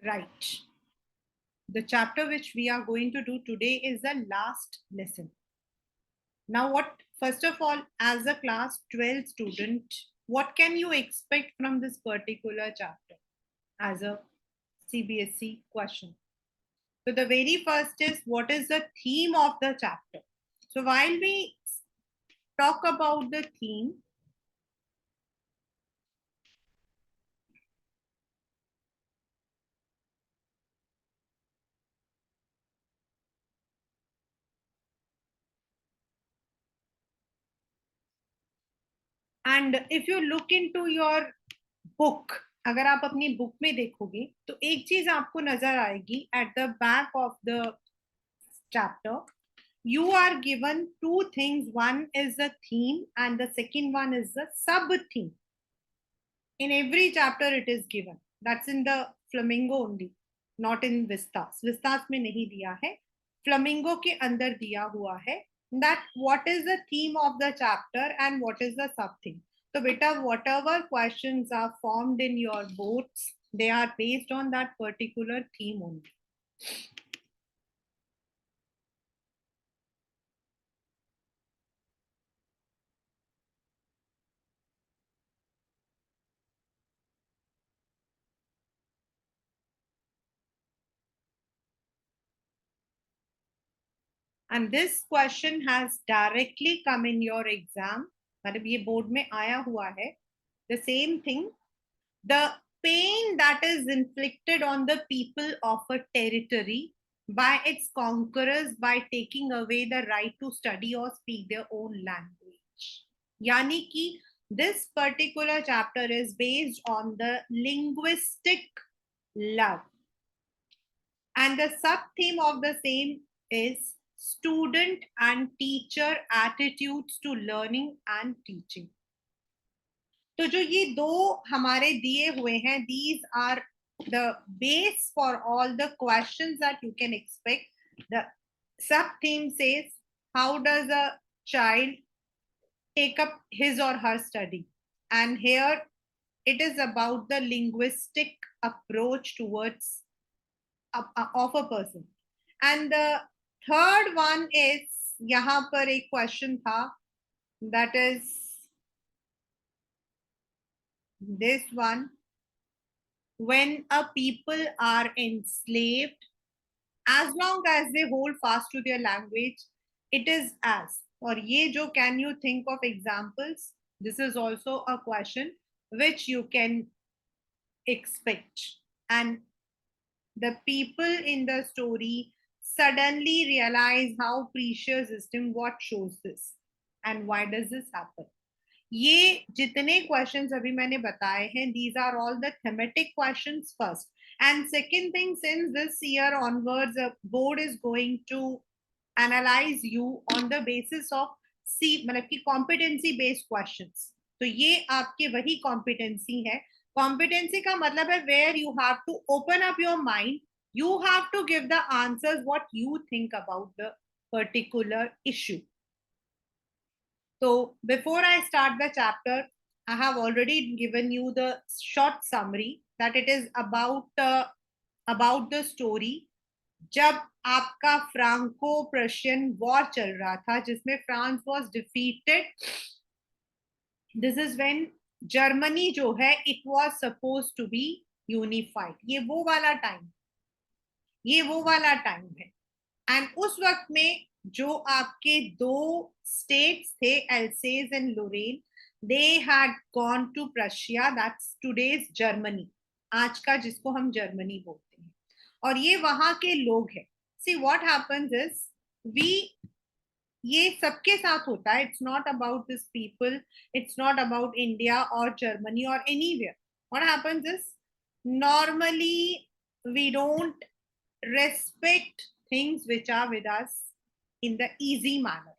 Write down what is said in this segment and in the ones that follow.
Right. The chapter which we are going to do today is the last lesson. Now, first of all, as a class 12 student, what can you expect from this particular chapter as a CBSE question? So, the very first is what is the theme of the chapter? So, while we talk about the theme, and if you look into your book, अगर आप अपनी book में देखोगे तो एक चीज आपको नजर आएगी at the back of the chapter. You are given two things. One is the theme, and the second one is the sub theme. In every chapter, it is given. That's in the Flamingo only, not in Vistas. Vistas में नहीं दिया है. Flamingo के अंदर दिया हुआ है. That what is the theme of the chapter and what is the sub theme. So, beta, whatever questions are formed in your boards, they are based on that particular theme only. And this question has directly come in your exam. मतलब ये board में आया हुआ है. The same thing. The pain that is inflicted on the people of a territory by its conquerors by taking away the right to study or speak their own language. यानी कि this particular chapter is based on the linguistic love. And the sub theme of the same is student and teacher attitudes to learning and teaching. तो जो ये दो हमारे दिए हुए हैं, these are the base for all the questions that you can expect. The sub theme says, how does a child take up his or her study? And here it is about the linguistic approach towards of a person. And the third one is, यहाँ पर एक question था, that is this one. When a people are enslaved, as long as they hold fast to their language, it is as. और ये जो can you think of examples? This is also a question which you can expect. And the people in the story suddenly realize how precious is him. What shows this? And why does this happen? ये जितने questions अभी मैंने बताए हैं, these are all the thematic questions first. And second thing, since this year onwards, the board is going to analyze you on the basis of मतलब कि competency based questions. तो ये आपके वही competency है. Competency का मतलब है where you have to open up your mind. You have to give the answers what you think about the particular issue. So before I start the chapter, I have already given you the short summary that it is about the story. जब आपका Franco Prussian war चल रहा था जिसमें France was defeated, this is when Germany जो है it was suppose to be unified. ये वो वाला टाइम है. एंड उस वक्त में जो आपके दो स्टेट्स थे, Alsace and Lorraine, they had gone to Prussia, that's today's Germany, आज का जिसको हम जर्मनी बोलते हैं. और ये वहां के लोग हैं. See what happens is, we ये सबके साथ होता है. It's not about this people, it's not about India और जर्मनी और anywhere. What happens is, normally we don't respect things which are with us in the easy manner.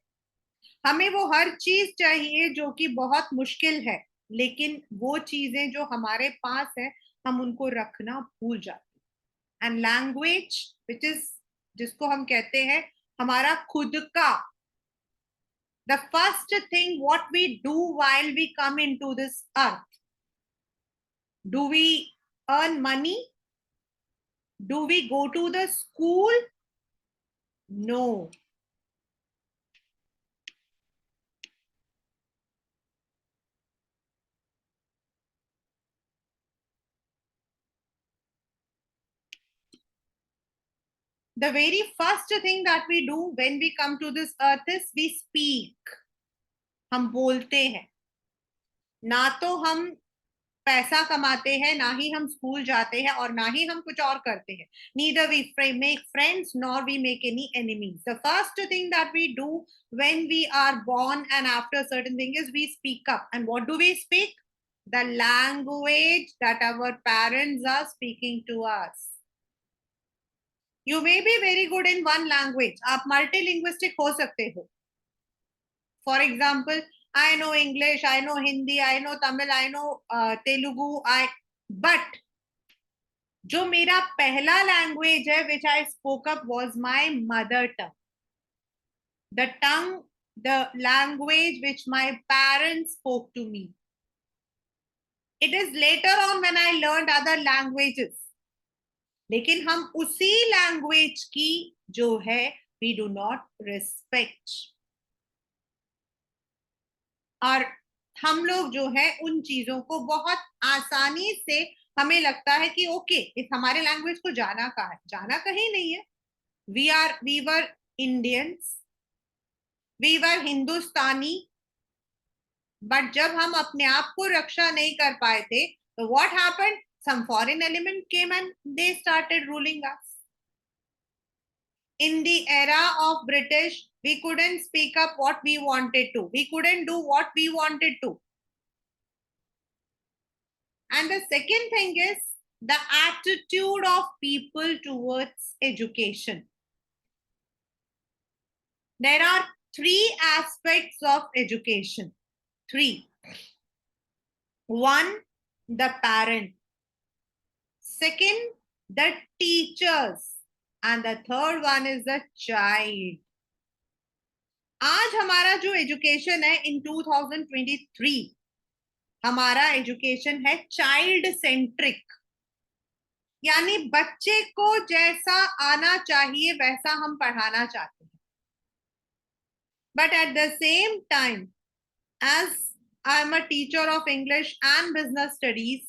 हमें वो हर चीज चाहिए जो कि बहुत मुश्किल है, लेकिन वो चीजें जो हमारे पास है हम उनको रखना भूल जाते हैं. एंड लैंग्वेज विच इज, जिसको हम कहते हैं हमारा खुद का, the first thing what we do while we come into this earth, do we earn money? Do we go to the school? No. The very first thing that we do when we come to this earth is we speak. हम बोलते हैं. ना तो हम पैसा कमाते हैं, ना ही हम स्कूल जाते हैं, और ना ही हम कुछ और करते हैं. Neither we make friends nor we make any enemies. The first thing that we do when we are born and after a certain thing is we speak up. And what do we speak? The language that our parents are speaking to us. You may be very good in one language. आप multilinguistic हो सकते हो. For example, I know English, I know Hindi, I know Tamil, I know Telugu, but जो मेरा पहला language है which I spoke up was my mother tongue. The tongue, the language which my parents spoke to me. It is later on when I learned other languages. लेकिन हम उसी language की जो है we do not respect. और हम लोग जो है उन चीजों को बहुत आसानी से हमें लगता है कि ओके इस हमारे लैंग्वेज को जाना कहाँ है. जाना कहीं नहीं है. We were Indians, we were Hindustani. But जब हम अपने आप को रक्षा नहीं कर पाए थे तो what happened? Some foreign element came and they started ruling us. In the era of British, we couldn't speak up what we wanted to. We couldn't do what we wanted to. And the second thing is the attitude of people towards education. There are three aspects of education. Three. One, the parent. Second, the teachers. And the third one is the child. आज हमारा जो education है in 2023, हमारा education है child centric. यानी बच्चे को जैसा आना चाहिए वैसा हम पढ़ाना चाहते हैं. But at the same time, as I'm a teacher of English and business studies,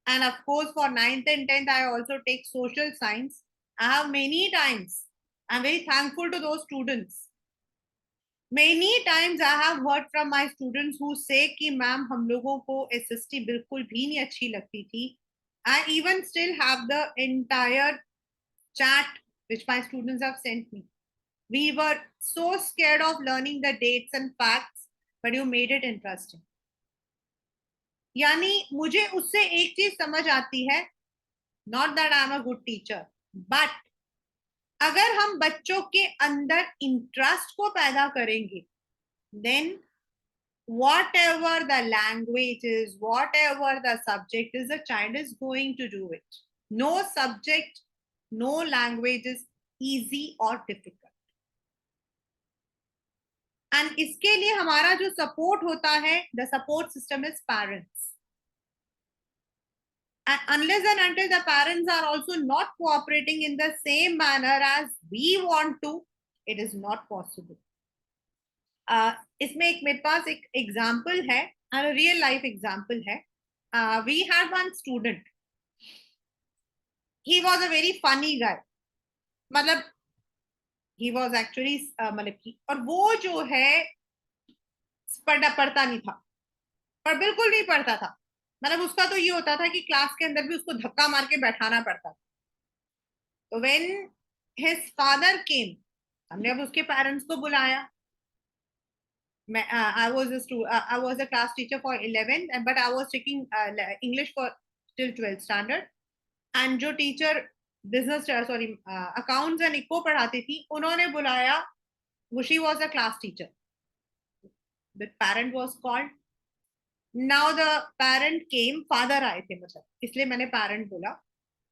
and of course for 9th and 10th I also take social science, I have many times, I'm very thankful to those students. Many times I have heard from my students who say कि ma'am हम लोगों को SST बिल्कुल भी नहीं अच्छी लगती थी. I even still have the entire chat which my students have sent me. We were so scared of learning the dates and facts, but you made it interesting. यानी मुझे उससे एक चीज समझ आती है, not that I am a good teacher, but अगर हम बच्चों के अंदर इंटरेस्ट को पैदा करेंगे, then whatever the language is, whatever the subject is, the child is going to do it. No subject, no language is easy or difficult. And इसके लिए हमारा जो सपोर्ट होता है, the support system is parents. And unless and until the parents are also not cooperating in the same manner as we want to, it is not possible. इसमें एक मेरे पास एक एग्जाम्पल है, रियल लाइफ एग्जाम्पल है. We had one student, he was a very funny guy. मतलब he was actually मतलब की, और वो जो है पढ़ता नहीं था, पर बिल्कुल नहीं पढ़ता था. मतलब उसका तो ये होता था कि क्लास के अंदर भी उसको धक्का मार के बैठाना पड़ता था. तो व्हेन हिज फादर केम, हमने अब उसके पेरेंट्स को बुलाया. I was a class teacher for 11th, but I was taking English for till 12th standard. And जो teacher business sorry accounts and eco पढ़ाती थी, उन्होंने बुलाया. she was a class teacher. The parent was called. Now the parent came, father आए थे, मतलब इसलिए मैंने parent बोला.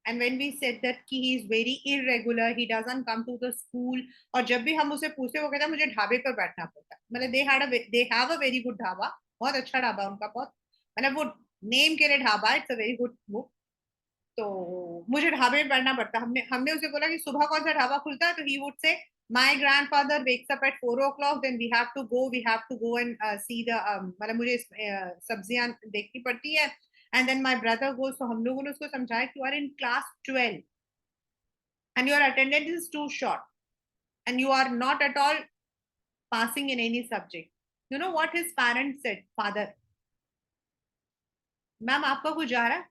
And when we said that he is very irregular, he doesn't come to the school, और जब भी हम उसे पूछते वो कहता मुझे ढाबे पर बैठना पड़ता. मतलब they have a very good dhaba, बहुत अच्छा ढाबा उनका, बहुत मतलब वो नेम के लिए dhaba, it's a very good book. तो मुझे ढाबे में पढ़ना पड़ता। हमने हमने उसे बोला कि सुबह कौन सा ढाबा खुलता है, तो he would say my grandfather wakes up at 4 o'clock, then we have to go and see the, मतलब मुझे सब्जियां देखनी पड़ती है, and then my brother goes. तो हम लोगों ने उसको समझाया कि you are in class 12 and your attendance is too short and you are not at all passing in any subject. You know what his parents said? Father, ma'am आपका कुछ जा रहा है,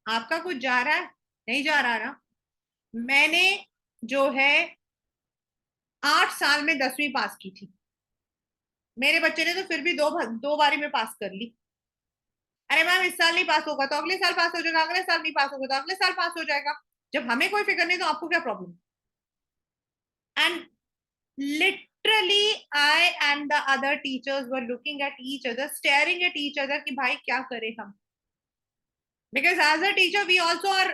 आपका कुछ जा रहा है, नहीं जा रहा ना। मैंने जो है 8 साल में 10वीं पास की थी, मेरे बच्चे ने तो फिर भी दो बारी में पास कर ली। अरे मैम इस साल नहीं पास होगा तो अगले साल पास हो जाएगा, अगले साल नहीं पास होगा तो अगले साल पास हो जाएगा। जब हमें कोई फिक्र नहीं तो आपको क्या problem? And literally I and the other teachers were looking at each other, staring at each other कि भाई क्या करें हम, because as a teacher we also are,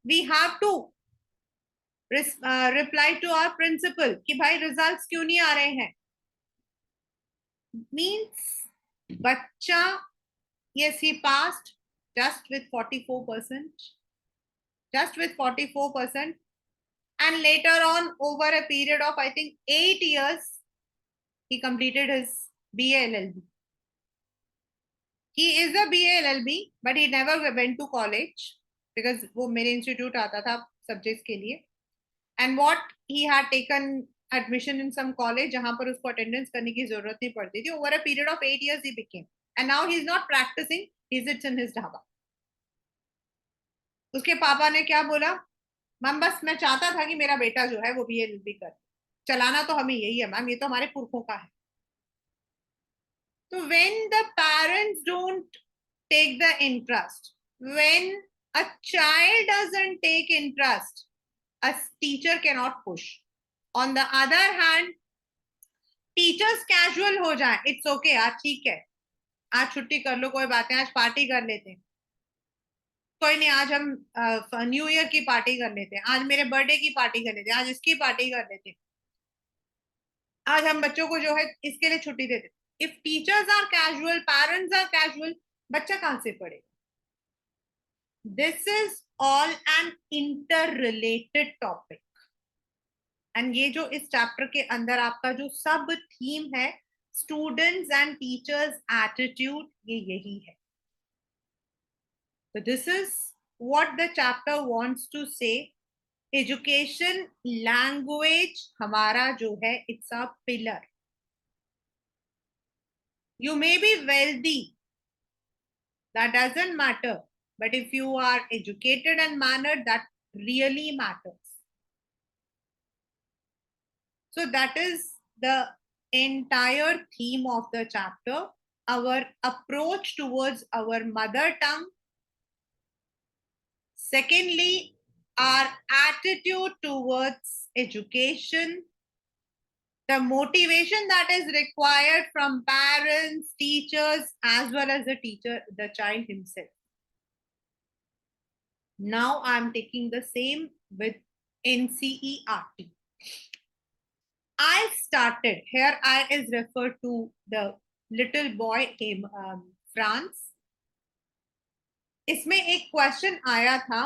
we have to reply to our principal कि भाई results क्यों नहीं आ रहे हैं। Means बच्चा, yes he passed just with 44%, just with 44%, and later on over a period of I think 8 years he completed his BA LLB. He is a BA LLB, but he never went to college because वो मेरे institute आता था subjects के लिए, and what he had taken admission in some college जहां पर उसको attendance करने की जरूरत नहीं पड़ती थी। Over a period of 8 years he became, and now he is not practicing, he sits in his dhaba. उसके पापा ने क्या बोला? मैम बस मैं चाहता था कि मेरा बेटा जो है वो BA LLB कर, चलाना तो हमें यही है मैम, ये तो हमारे पुरखों का है। So when the parents don't take the interest, when a child doesn't take interest, a teacher cannot push. On the other hand, teachers casual हो जाए, इट्स ओके आज ठीक है, आज छुट्टी कर लो, कोई बात नहीं, आज पार्टी कर लेते हैं, कोई नहीं आज हम न्यू ईयर की पार्टी कर लेते हैं, आज मेरे बर्थडे की पार्टी कर लेते हैं, आज इसकी पार्टी कर लेते हैं, आज हम बच्चों को जो है इसके लिए छुट्टी देते हैं। If teachers are casual, parents are casual, बच्चा कहां से पढ़ेगा? This is all an interrelated topic, and ये जो इस चैप्टर के अंदर आपका जो सब थीम है, स्टूडेंट्स एंड टीचर्स एटीट्यूड, ये यही है। तो this is what the chapter wants to say. Education language हमारा जो है it's a pillar. You may be wealthy, that doesn't matter, but if you are educated and mannered, that really matters. So that is the entire theme of the chapter, our approach towards our mother tongue. Secondly, our attitude towards education, the motivation that is required from parents, teachers, as well as the child himself. Now I'm taking the same with NCERT. I started, here I is referred to the little boy came France. इसमें एक question आया था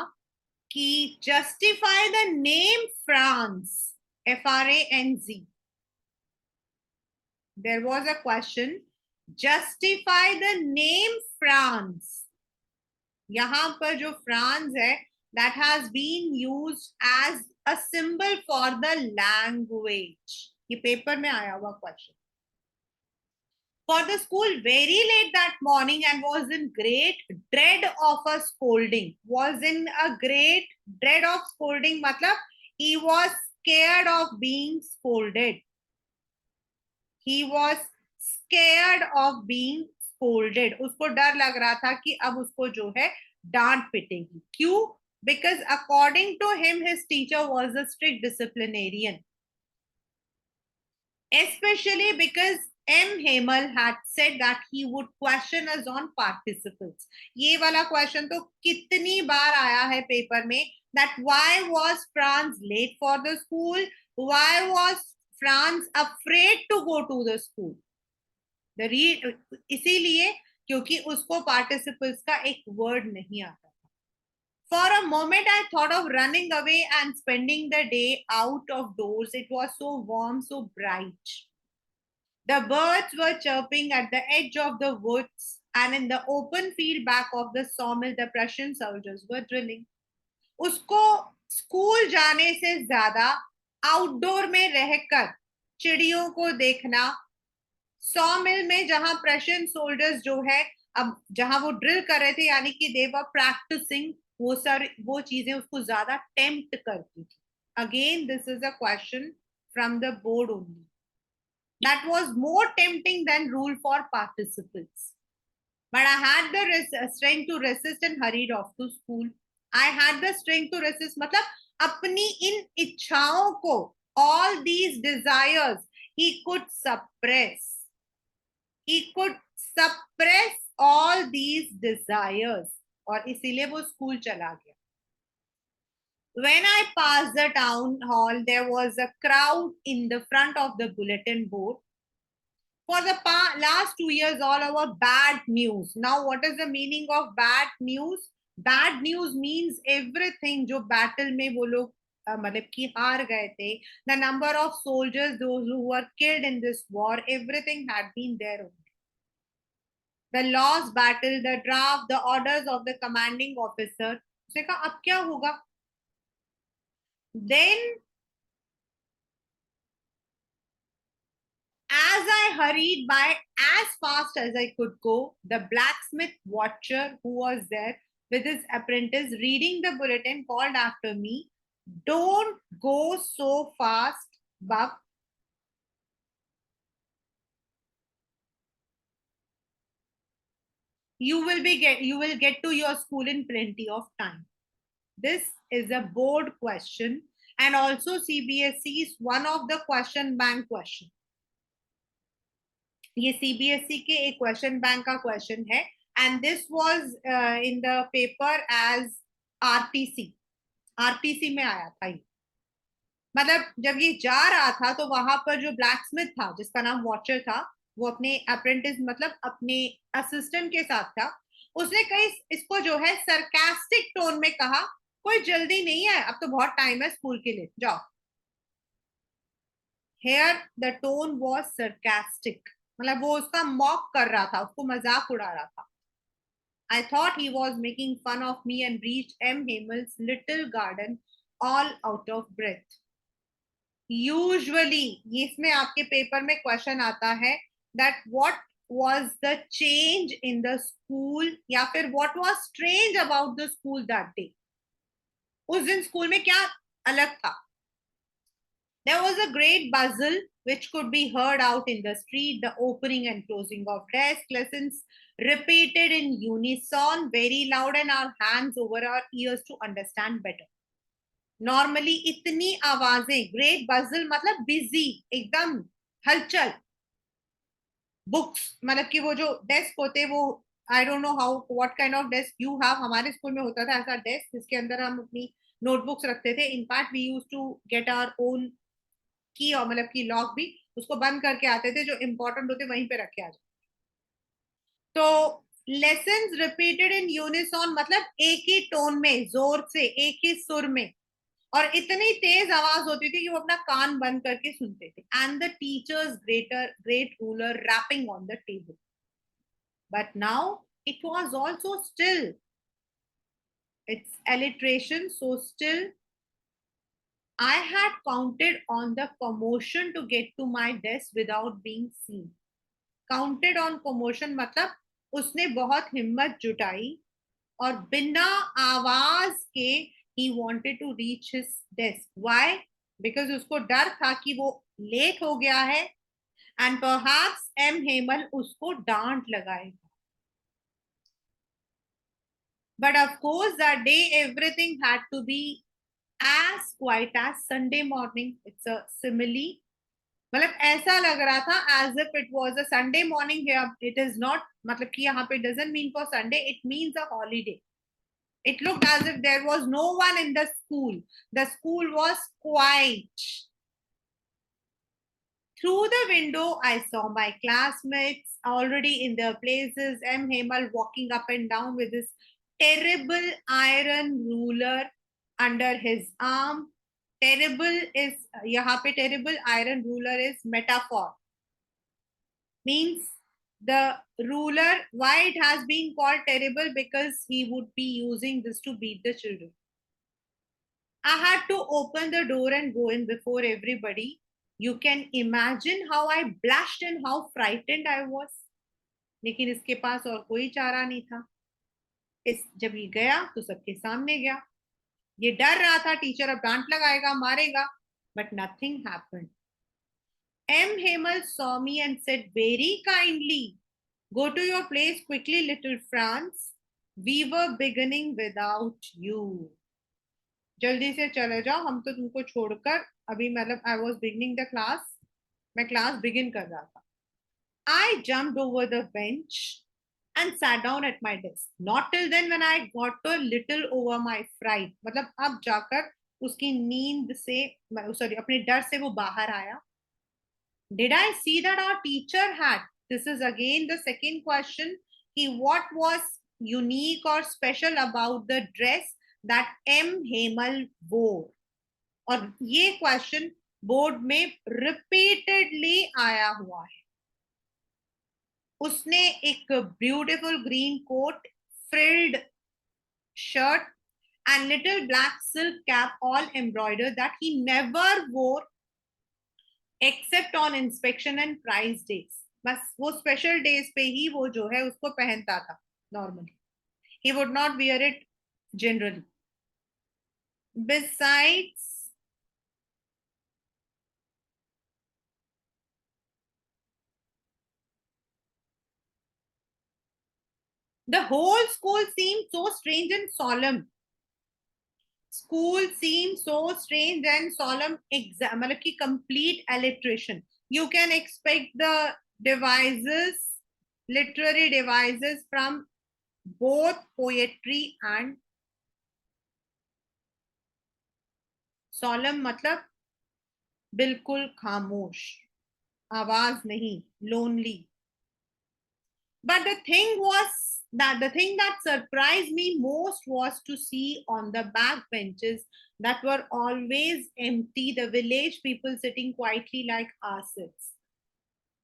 कि justify the name France, FRANZ. There was a question, justify the name France. यहाँ पर जो France है, that has been used as a symbol for the language. ये पेपर में आया हुआ question. For the school very late that morning and was in great dread of a scolding. Was in a great dread of scolding मतलब he was scared of being scolded. He was scared of being scolded. उसको डर लग रहा था कि अब उसको जो है डांट पिटेगी। क्यों? Because according to him his teacher was a strict disciplinarian, especially because M. Hemal had said that he would question us on participles. ये वाला क्वेश्चन तो कितनी बार आया है पेपर में, that why was France late for the school, why was France afraid to go to the school. इसीलिए क्योंकि उसको participles का एक word नहीं आता. For a moment, I thought of running away and spending the day out of doors. It was so warm, so bright. The birds were chirping at the edge of the woods, and in the open field back of the sawmill, the Prussian soldiers were drilling. उसको school जाने से ज्यादा outdoor में रहकर चिड़ियों को देखना, saw मिल में जहां प्रशियन सोल्जर्स जो है अब जहां वो ड्रिल कर रहे थे, यानी कि दे वर प्रैक्टिसिंग, वो चीजें उसको ज्यादा टेम्प्ट करती थी. Again this is a question from the board only. That was more tempting than rule for participants. But I had the strength to resist and hurried off to school. I had the strength to resist, मतलब अपनी इन इच्छाओं को, all these desires, he could suppress. He could suppress all these desires. और इसीलिए वो school चला गया. When I passed the town hall, there was a crowd in the front of the bulletin board. For the last 2 years, all our bad news. Now, what is the meaning of bad news? Bad news means everything जो battle में वो लोग मतलब कि हार गए थे. The number of soldiers, those who were killed in this war, everything had been there only. The lost battle, the draft, the orders of the commanding officer. उसने कहा अब क्या होगा? Then as I hurried by as fast as I could go, the blacksmith watcher who was there with his apprentice reading the bulletin called after me, "Don't go so fast, Bub. You will get to your school in plenty of time." This is a board question, and also CBSE is one of the question bank question. ये CBSE के एक question bank का question है, and this was in the paper as RTC में आया था ये. मतलब जब ये जा रहा था तो वहां पर जो ब्लैकस्मिथ था जिसका नाम वॉचर था, वो अपने अप्रेंटिस मतलब अपने असिस्टेंट के साथ था. उसने कहीं इसको जो है सरकास्टिक टोन में कहा, कोई जल्दी नहीं है, अब तो बहुत टाइम है स्कूल के लिए, जाओ. Here the tone was sarcastic, मतलब वो उसका मॉक कर रहा था, उसको मजाक उड़ा रहा था. I thought he was making fun of me and reached M. Hemel's little garden all out of breath. Usually, इसमें आपके पेपर में क्वेश्चन आता है that what was the change in the school, या फिर what was strange about the school that day. उस दिन school में क्या अलग था? There was a great bustle which could be heard out in the street, the opening and closing of desk, lessons repeated in unison, very loud, and our hands over our ears to understand better. Normally, इतनी आवाजें, great bustle मतलब busy, एकदम हलचल. Books मतलब कि वो जो desk होते वो, I don't know how what kind of desk you have. हमारे स्कूल में होता था ऐसा desk जिसके अंदर हम अपनी notebooks रखते थे. In fact, we used to get our own की, और मतलब की लॉक भी उसको बंद करके आते थे, जो इंपॉर्टेंट होते वहीं पे रखे आ जाते. तो लेसन्स रिपीटेड इन यूनिसॉन मतलब एक ही टोन में, जोर से, एक ही सुर में, और इतनी तेज आवाज होती थी कि वो अपना कान बंद करके सुनते थे. And the teacher's great ruler rapping on the table. But now it was also still, it's alliteration, so still. I had counted on the commotion to get to my desk without being seen. Counted on commotion मतलब उसने बहुत हिम्मत जुटाई और बिना आवाज के he wanted to reach his desk. Why? Because उसको डर था कि वो लेट हो गया है and perhaps M. हेमल उसको डांट लगाएगा. But of course that day everything had to be as quiet as Sunday morning. It's a simile. मतलब ऐसा लग रहा था as if it was a Sunday morning. Here it is not, मतलब कि यहाँ पे doesn't mean for Sunday, it means a holiday. It looked as if there was no one in the school. The school was quiet. Through the window, I saw my classmates already in their places. M. Hemal walking up and down with his terrible iron ruler under his arm. Terrible is, यहाँ पे terrible iron ruler is metaphor. Means the ruler, why it has been called terrible? Because he would be using this to beat the children. I had to open the door and go in before everybody. You can imagine how I blushed and how frightened I was. लेकिन इसके पास और कोई चारा नहीं था. इस जब ये गया तो सबके सामने गया. ये डर रहा था टीचर अब डांट लगाएगा मारेगा. But nothing happened. M. Hemal saw me and said very kindly, "Go to your place quickly, little Franz. We were beginning without you." जल्दी से चले जाओ, हम तो तुमको छोड़कर अभी मतलब I was beginning the class, मैं क्लास बिगिन कर रहा था. I jumped over the bench and sat down at my desk. Not till then when I got a little over my fright. मतलब अब जाकर उसकी नींद से सॉरी अपने डर से वो बाहर आया. Did I see that our teacher had? This is again the second question. What was unique or special about the dress that M. Hemal wore? और ये क्वेश्चन बोर्ड में रिपीटेडली आया हुआ है. उसने एक beautiful green coat, frilled shirt and little black silk cap all embroidered that he never wore except on inspection and prize days. बस वो स्पेशल डेज पे ही वो जो है उसको पहनता था normally. He would not wear it generally. Besides, the whole school seemed so strange and solemn. School seemed so strange and solemn. Exam, मतलब कि complete alliteration. You can expect the devices, literary devices from both poetry and solemn. मतलब बिल्कुल खामोश, आवाज नहीं, lonely. But the thing that surprised me most was to see on the back benches that were always empty the village people sitting quietly like ourselves.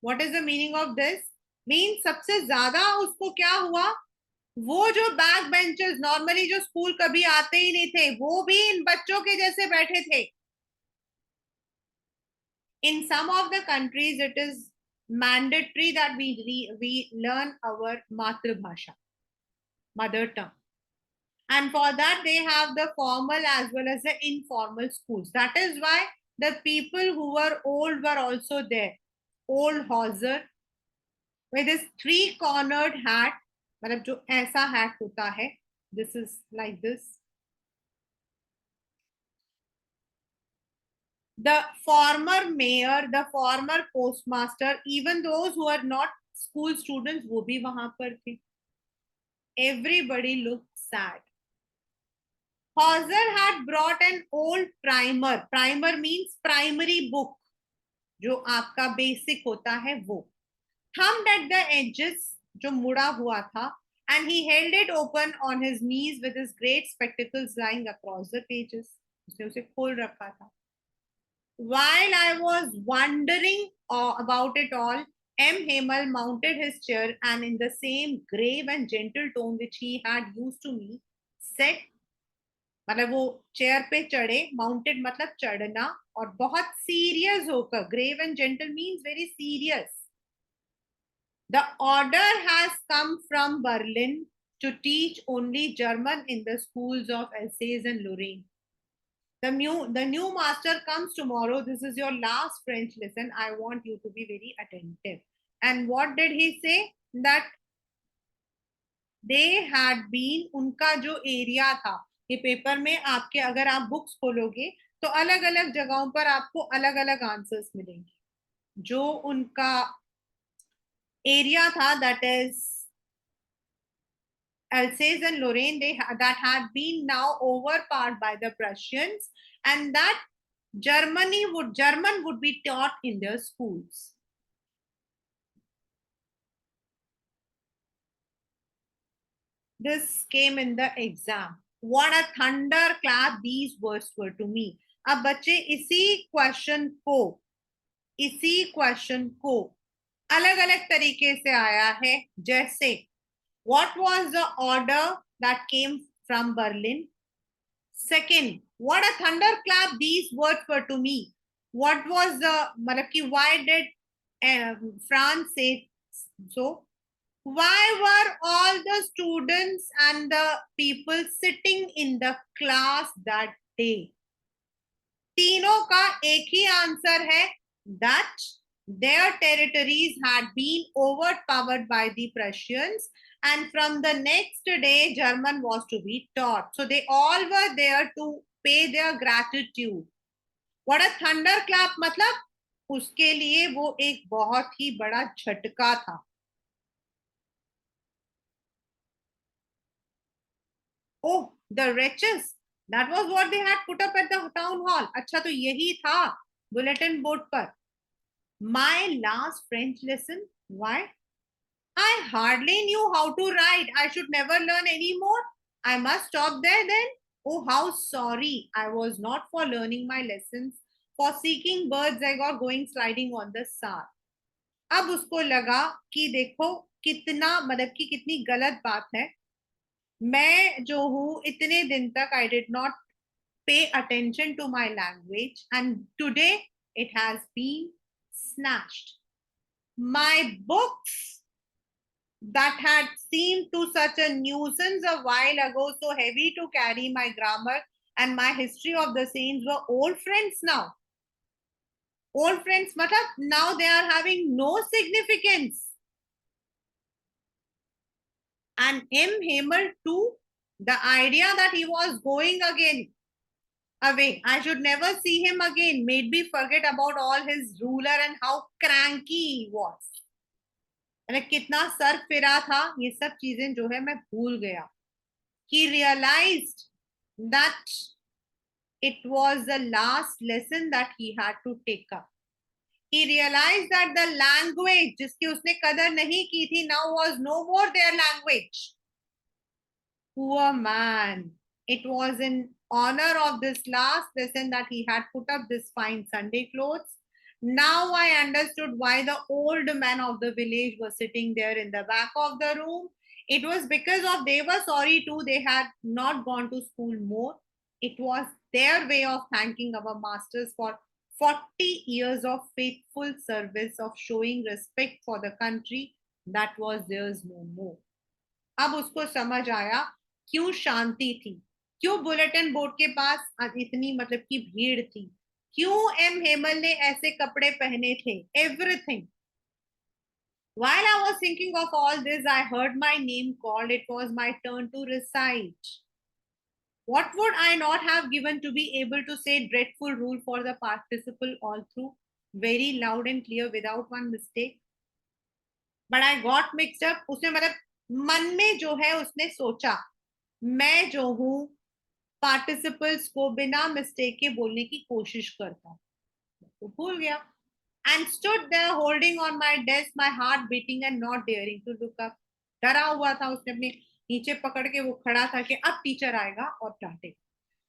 What is the meaning of this? Means सबसे ज्यादा उसको क्या हुआ, वो जो back benches normally जो school कभी आते ही नहीं थे वो भी इन बच्चों के जैसे बैठे थे. In some of the countries it is mandatory that we learn our matrabhasha, mother tongue, and for that they have the formal as well as the informal schools. That is why the people who were old were also there. Old hauser with his three cornered hat, मतलब जो ऐसा hat होता है, this is like this. The former mayor, the former postmaster, even those who are not school students, वो भी वहां पर थे. Everybody looked sad. Hauser had brought an old primer. Primer means primary book, जो आपका basic होता है वो. Thumbed at the edges, जो मुड़ा हुआ था, and he held it open on his knees with his great spectacles lying across the pages. उसने उसे खोल रखा था. While I was wondering about it all, M. Hemal mounted his chair and in the same grave and gentle tone which he had used to me, said, मतलब वो chair पे चढ़े, mounted मतलब चढ़ना, और बहुत सीरियस होकर, grave and gentle means very serious. The order has come from Berlin to teach only German in the schools of Alsace and Lorraine. The new master comes tomorrow. This is your last French lesson. I want you to be very attentive. And what did he say? That they had been, उनका जो area था, ये paper में आपके अगर आप books खोलोगे तो अलग अलग जगहों पर आपको अलग अलग आंसर्स मिलेंगे. जो उनका एरिया था, that is Alsace and Lorraine, that had been now overpowered by the Prussians, and that German would be taught in their schools. This came in the exam. What a thunderclap these words were to me. अब बच्चे इसी question को अलग अलग तरीके से आया है. जैसे what was the order that came from Berlin? Second, what a thunderclap these words were to me. What was the मतलब कि why did France say so? Why were all the students and the people sitting in the class that day? तीनों का एक ही answer है that their territories had been overpowered by the Prussians, and from the next day German was to be taught. So they all were there to pay their gratitude. What a thunderclap, मतलब उसके लिए वो एक बहुत ही बड़ा झटका था. Oh, the wretches. That was what they had put up at the town hall. अच्छा तो यही था bulletin board पर. My last French lesson. Why? I hardly knew how to write. I should never learn anymore. I must stop there then. Oh, how sorry I was not for learning my lessons, for seeking bird's egg or going sliding on the sand. अब उसको लगा कि देखो कितना मतलब कि कितनी गलत बात है. मैं जो हूं इतने दिन तक I did not pay attention to my language, and today it has been snatched. My books that had seemed to such a nuisance a while ago, so heavy to carry, my grammar and my history of the saints, were old friends now. Old friends, matlab, now they are having no significance. And M. Hemal too, the idea that he was going again away, I should never see him again, made me forget about all his ruler and how cranky he was. मतलब कितना sir फिरा था, ये सब चीजें जो है मैं भूल गया. He realized that it was the last lesson that he had to take up. He realized that the language जिसकी उसने कदर नहीं की थी now was no more their language. Poor man. It was in honor of this last lesson that he had put up this fine Sunday clothes. Now I understood why the old men of the village were sitting there in the back of the room. It was because of they were sorry too, they had not gone to school more. It was their way of thanking our masters for 40 years of faithful service, of showing respect for the country that was theirs no more. अब उसको समझ आया क्यों शांति थी, क्यों bulletin board के पास इतनी मतलब की भीड़ थी, क्यों एम हेमल ने ऐसे कपड़े पहने थे. Everything. While I was thinking of all this, I heard my name called. It was my turn to recite. What would I not have given to be able to say dreadful rule for the participle all through, very loud and clear without one mistake? But I got mixed up. उसने मतलब मन में जो है उसने सोचा मैं जो हूं पार्टिसिपल्स को बिना मिस्टेक के बोलने की कोशिश करता हूं, तो भूल गया. And stood there holding on my desk, my heart beating and not daring to look up. डरा हुआ था, उसने अपने नीचे पकड़ के वो खड़ा था कि अब टीचर आएगा और डांटेगा.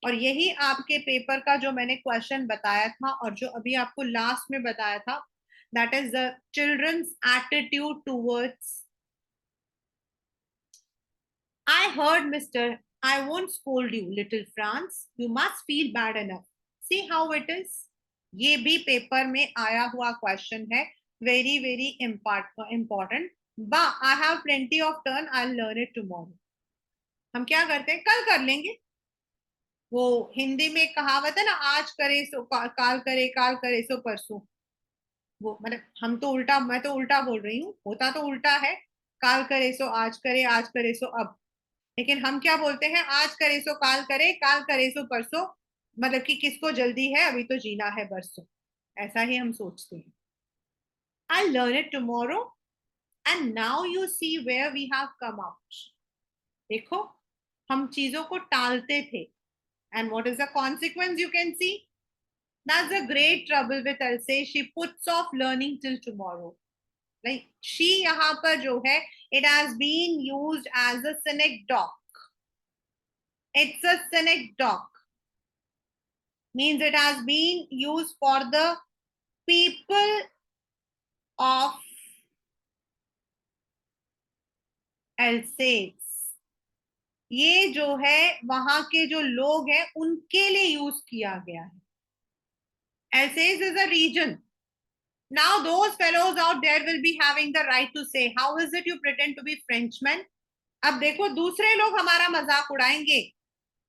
और यही आपके पेपर का जो मैंने क्वेश्चन बताया था और जो अभी आपको लास्ट में बताया था, that is the children's attitude towards. I heard, mister, I won't scold you, little France. You must feel bad enough. See how it is? ये भी पेपर में आया हुआ क्वेश्चन है. Very very important. बा I have plenty of turn, I learn it tomorrow. हम क्या करते हैं, कल कर लेंगे. वो हिंदी में कहावत है ना, आज करे सो काल करे सो परसों. वो मतलब हम तो उल्टा, मैं तो उल्टा बोल रही हूँ, होता तो उल्टा है. काल करे सो आज करे सो अब. लेकिन हम क्या बोलते हैं, आज करे सो काल करे सो परसों. मतलब कि किसको जल्दी है, अभी तो जीना है बरसों. ऐसा ही हम सोचते हैं. I learn it tomorrow. And now you see where we have come out. देखो हम चीजों को टालते थे, and what is the consequence you can see. That's a great trouble with Elsie. She puts off learning till tomorrow. Like she यहाँ पर जो है, it has been used as a synecdoche. It's a synecdoche. Means it has been used for the people of Alsace. ये जो है वहां के जो लोग हैं उनके लिए यूज किया गया है. Alsace is a region. Now those fellows out there will be having the right to say, how is it you pretend to be Frenchmen? अब देखो दूसरे लोग हमारा मजाक उड़ाएंगे.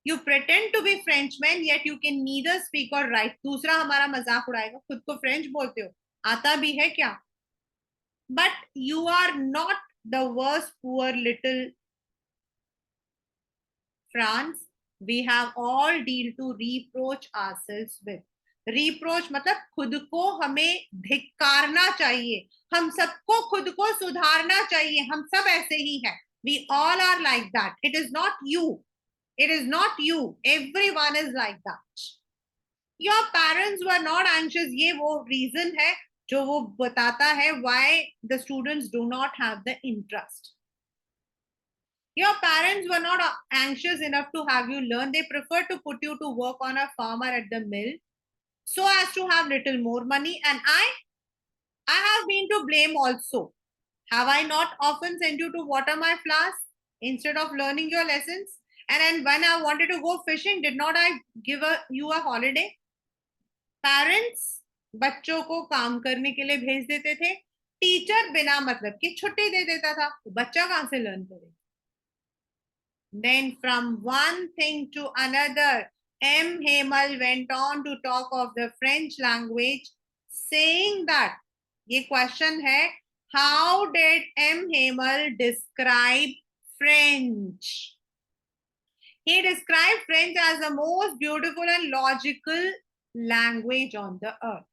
You pretend to be Frenchman, yet you can neither speak or write. दूसरा हमारा मजाक उड़ाएगा, खुद को फ्रेंच बोलते हो, आता भी है क्या? But you are not the worst poor little France. We have all deal to reproach ourselves with. Reproach मतलब खुद को हमें धिक्कारना चाहिए. हम सबको खुद को सुधारना चाहिए. हम सब ऐसे ही हैं. We all are like that. It is not you. It is not you. Everyone is like that. Your parents were not anxious. ये वो reason है जो वो बताता है why the students do not have the interest. Your parents were not anxious enough to have you learn. They preferred to put you to work on a farm or at the mill so as to have little more money. And I have been to blame also. Have I not often sent you to water my flowers instead of learning your lessons? And then when I wanted to go fishing, did not I give you a holiday? Parents बच्चों को काम करने के लिए भेज देते थे. Teacher बिना मतलब की छुट्टी दे देता था. बच्चा कहां से लर्न करे? Then from one thing to another, M. Hemal went on to talk of the French language, saying that ये question है, how did M. Hemal describe French? He described French as the most beautiful and logical language on the earth.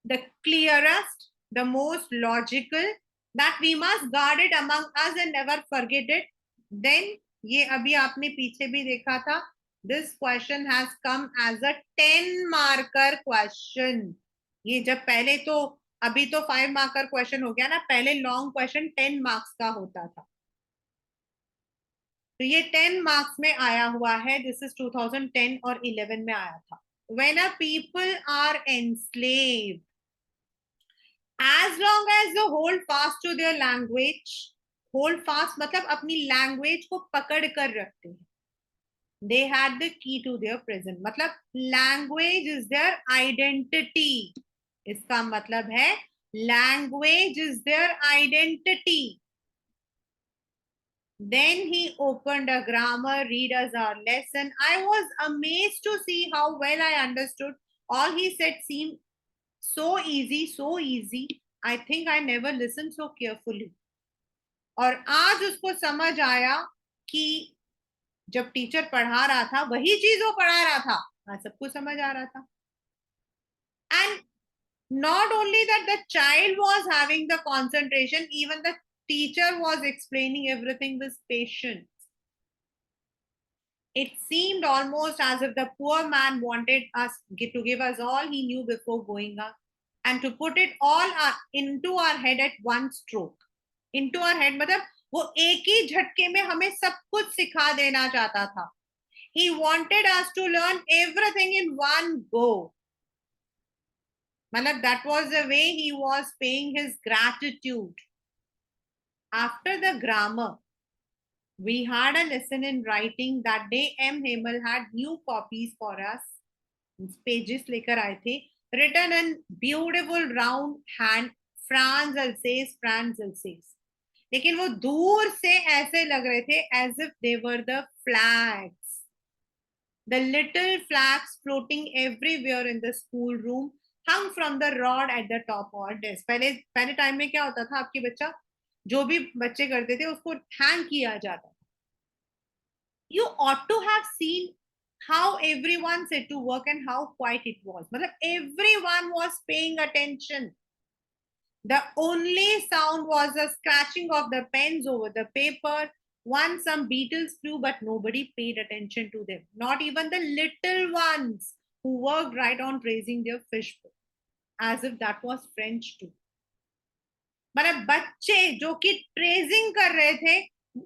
The clearest, the most logical, that we must guard it among us and never forget it. Then ये अभी आपने पीछे भी देखा था. This question has come as a 10 marker question. ये जब पहले तो अभी तो 5 marker question हो गया ना, पहले long question 10 marks का होता था. तो ये 10 marks में आया हुआ है. This is 2010 और 11 में आया था. When a people are enslaved, as long as they hold fast to their language, hold fast मतलब अपनी language को पकड़ कर रखते हैं. They had the key to their prison. मतलब language is their identity. इसका मतलब है language is their identity. Then he opened a grammar, read us our lesson. I was amazed to see how well I understood. All he said seemed so easy, so easy. I think I never listened so carefully. और आज उसको समझ आया कि जब teacher पढ़ा रहा था वही चीज वो पढ़ा रहा था. आज सबको समझ आ रहा था. And not only that the child was having the concentration, even the teacher was explaining everything with patience. It seemed almost as if the poor man wanted us to give us all he knew before going up and to put it all into our head at one stroke. Into our head मतलब वो एक ही झटके में हमें सब कुछ सिखा देना चाहता था. He wanted us to learn everything in one go. मतलब that was the way he was paying his gratitude. After the grammar, we had a lesson in writing. That day M. Hemal had new copies for us. Pages लेकर आए थे. Written in beautiful round hand, France Alsace, France Alsace. लेकिन वो दूर से ऐसे लग रहे थे as if they were the flags. The little flags floating everywhere in the schoolroom, hung from the rod at the top or desk. पहले time में क्या होता था, आपके बच्चा जो भी बच्चे करते थे उसको हैंग किया जाता था. You ought to have seen how everyone said to work and how quiet it was. मतलब everyone was paying attention. The only sound was the scratching of the pens over the paper. Once some beetles flew, but nobody paid attention to them. Not even the little ones who worked right on raising their fish bowl, as if that was French too. मतलब बच्चे जो कि ट्रेजिंग कर रहे थे,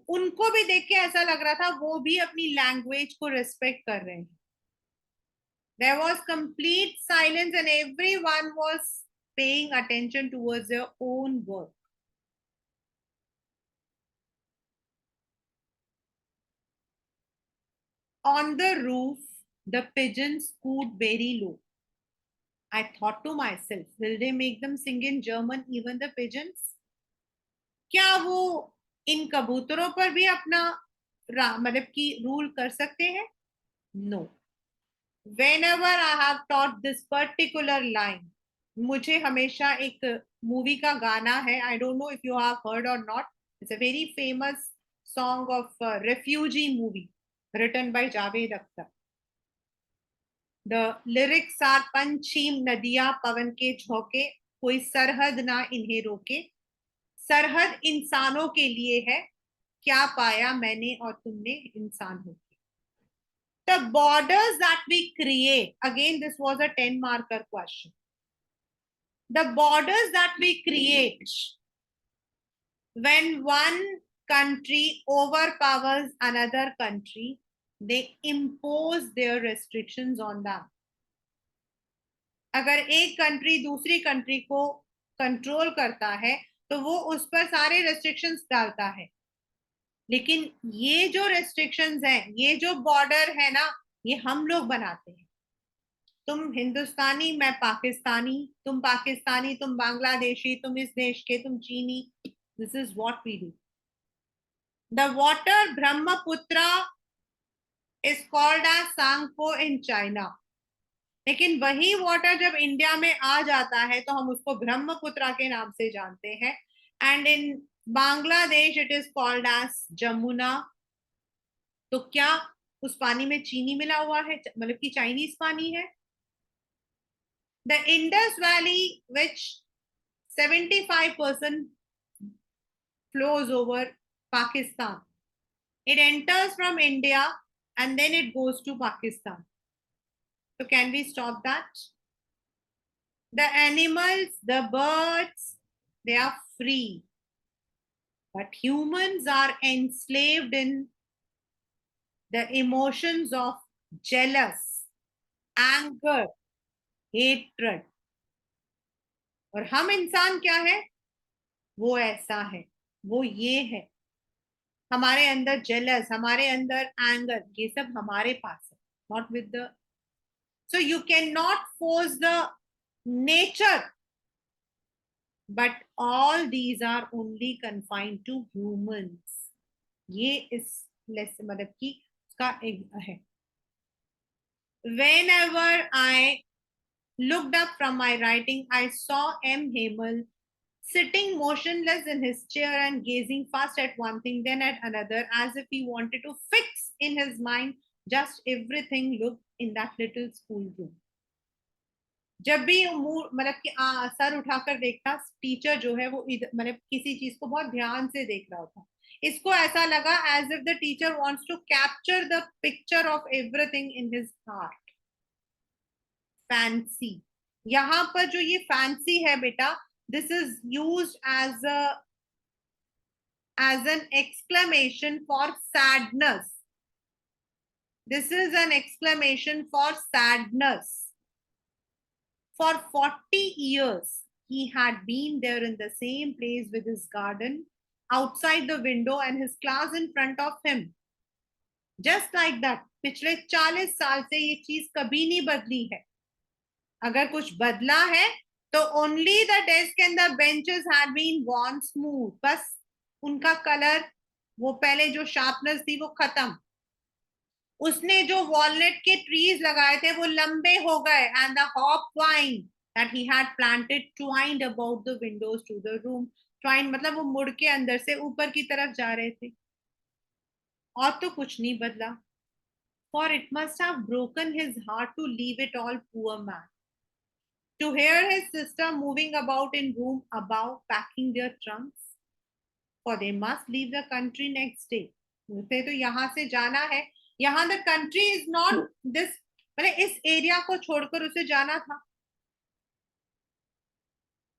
उनको भी देख के ऐसा लग रहा था वो भी अपनी लैंग्वेज को रिस्पेक्ट कर रहे हैं. There was complete silence and everyone was paying attention towards their own work. On the roof, the pigeons cooed very low. I thought to myself, will they make them sing in German, even the pigeons? क्या वो इन कबूतरों पर भी अपना मतलब कि rule कर सकते हैं? No. Whenever I have taught this particular line, मुझे हमेशा एक मूवी का गाना है, I don't know if you have heard or not. It's a very famous song of refugee movie written by Javed Akhtar. The lyrics are पंछीम नदियां पवन के झोंके, कोई सरहद ना इन्हें रोके, सरहद इंसानों के लिए है, क्या पाया मैंने और तुमने इंसान हो. The borders that we create, again this was a 10 marker question. The borders that we create when one country overpowers another country, they impose their restrictions on them. अगर एक कंट्री दूसरी कंट्री को कंट्रोल करता है तो वो उस पर सारे रेस्ट्रिक्शंस डालता है. लेकिन ये जो रेस्ट्रिक्शंस हैं, ये जो बॉर्डर है ना, ये हम लोग बनाते हैं. तुम हिंदुस्तानी, मैं पाकिस्तानी, तुम पाकिस्तानी, तुम बांग्लादेशी, तुम इस देश के, तुम चीनी. This is what we do. The water Brahmaputra is called as Tsangpo in China. लेकिन वही वाटर जब इंडिया में आ जाता है तो हम उसको ब्रह्मपुत्र के नाम से जानते हैं. And in Bangladesh it is called as Jamuna. तो क्या उस पानी में चीनी मिला हुआ है, मतलब कि चाइनीज पानी है? The Indus Valley, which 75% flows over Pakistan, it enters from India and then it goes to Pakistan. So can we stop that? The animals, the birds, they are free. But humans are enslaved in the emotions of jealous, anger, hatred. और हम इंसान क्या है? वो ऐसा है, वो ये है. हमारे अंदर जेलस, हमारे अंदर एंगर, ये सब हमारे पास है, not with the. So you can not force the nature, but all these are only confined to humans. ये इस लेसन मतलब कि उसका एक है. Whenever I looked up from my writing, I saw M. Hemal sitting motionless in his chair and gazing first at one thing, then at another, as if he wanted to fix in his mind just everything looked in that little school room. जब भी मतलब कि sir उठाकर देखता, teacher जो है वो मतलब किसी चीज को बहुत ध्यान से देख रहा था. इसको ऐसा लगा as if the teacher wants to capture the picture of everything in his heart. Fancy. यहाँ पर जो ये fancy है बेटा, this is used as an exclamation for sadness. This is an exclamation for sadness. For 40 years, he had been there in the same place with his garden outside the window and his class in front of him. Just like that. पिछले 40 साल से ये चीज कभी नहीं बदली है. अगर कुछ बदला है तो only the desk and the benches had been worn smooth. बस उनका कलर, वो पहले जो शार्पनेस थी वो खत्म. उसने जो वॉलनट के ट्रीज लगाए थे वो लंबे हो गए. And the hop wine that he had planted twined about the windows to the room. Twined मतलब वो मुड़ के अंदर से ऊपर की तरफ जा रहे थे. और तो कुछ नहीं बदला. For it must have broken his heart to leave it all, poor man. To hear his sister moving about in room above, packing their trunks, for they must leave the country next day. उसे तो यहाँ से जाना है. यहाँ the country is not this मतलब इस area को छोड़कर उसे जाना था,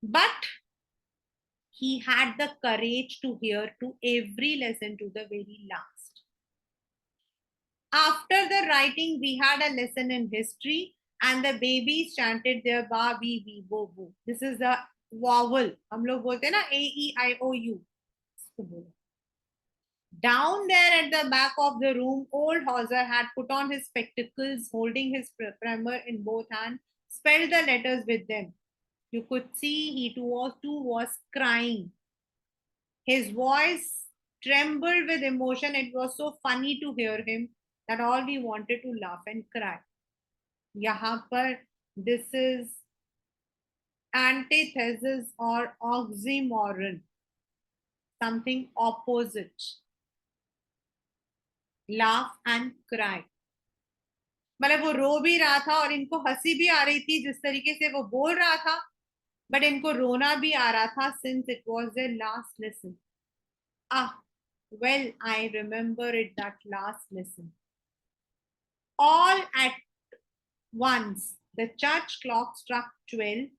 but he had the courage to hear to every lesson to the very last. After the writing, we had a lesson in history, and the babies chanted their ba, bi, bi, bo, bo. This is the vowel. हम लोग बोलते हैं ना AEIOU. Down there at the back of the room, old Hauser had put on his spectacles, holding his primer in both hands, spelled the letters with them. You could see he too was crying. His voice trembled with emotion. It was so funny to hear him that all we wanted to laugh and cry. यहाँ पर this is antithesis or oxymoron, something opposite. Laugh and cry. मतलब वो रो भी रहा था और इनको हंसी भी आ रही थी जिस तरीके से वो बोल रहा था, बट इनको रोना भी आ रहा था since it was their last lesson. Ah, well, I remember it, that last lesson. All at once, the church clock struck 12.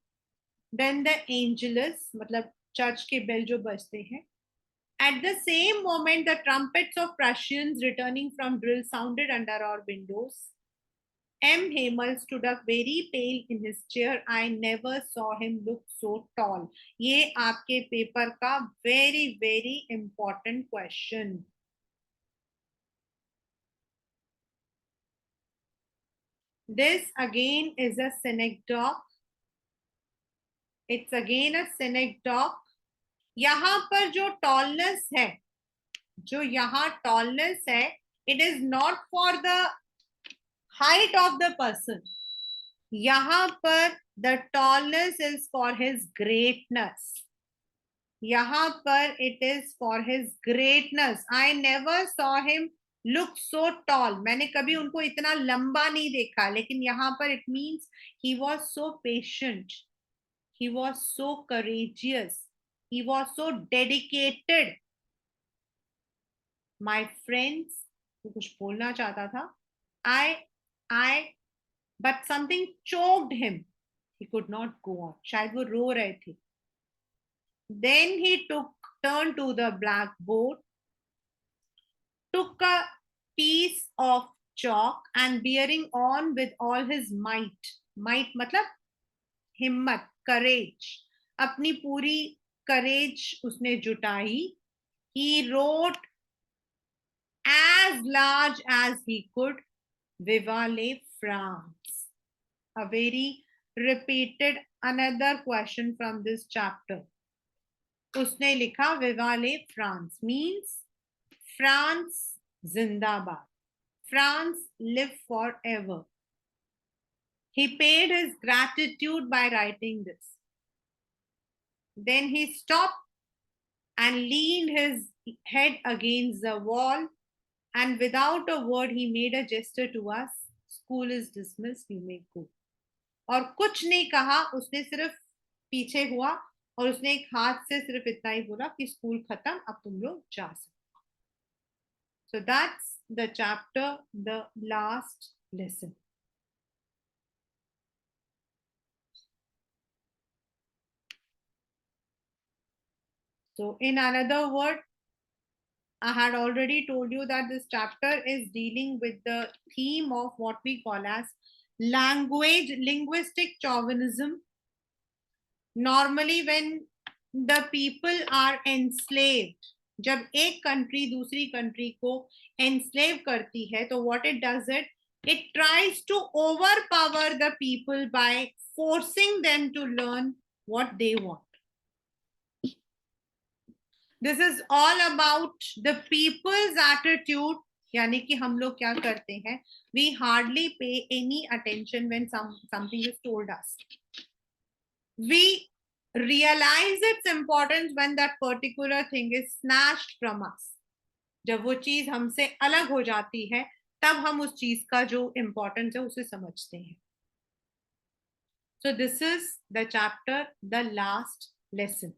Then the angelus, मतलब church के bell जो बजते हैं. At the same moment, the trumpets of Prussians returning from drill sounded under our windows. M. Hemal stood up very pale in his chair. I never saw him look so tall. ये आपके paper का very very important question. This again is a synecdoche. It's again a synecdoche. यहाँ पर जो tallness है, जो यहाँ tallness है, it is not for the height of the person. यहाँ पर the tallness is for his greatness. यहाँ पर it is for his greatness. I never saw him look so tall. मैंने कभी उनको इतना लंबा नहीं देखा, लेकिन यहाँ पर it means he was so patient, he was so courageous, he was so dedicated. My friends, वो कुछ बोलना चाहता था. I, but something choked him. He could not go on. शायद वो रो रहे थे. Then he turned to the blackboard, took a piece of chalk and bearing on with all his might. Might मतलब हिम्मत, courage. अपनी पूरी courage उसने जुटाई. He wrote as large as he could, Viva la France. A very repeated another question from this chapter. उसने लिखा Viva la France means France Zindabad. France live forever. He paid his gratitude by writing this. Then he stopped and leaned his head against the wall, and without a word he made a gesture to us. School is dismissed, you may go. और कुछ नहीं कहा, उसने सिर्फ पीछे हुआ और उसने एक हाथ से सिर्फ इतना ही बोला कि स्कूल खत्म, अब तुम लोग जा सकते. So that's the chapter, the last lesson. So in another word, I had already told you that this chapter is dealing with the theme of what we call as linguistic chauvinism. Normally when the people are enslaved, जब एक country दूसरी country को enslave करती है, तो what it does it tries to overpower the people by forcing them to learn what they want. This is all about the people's attitude. यानी कि हम लोग क्या करते हैं, we hardly pay any attention when something is told us. We realize its importance when that particular thing is snatched from us. जब वो चीज हमसे अलग हो जाती है, तब हम उस चीज का जो importance है उसे समझते हैं. So this is the chapter, the last lesson.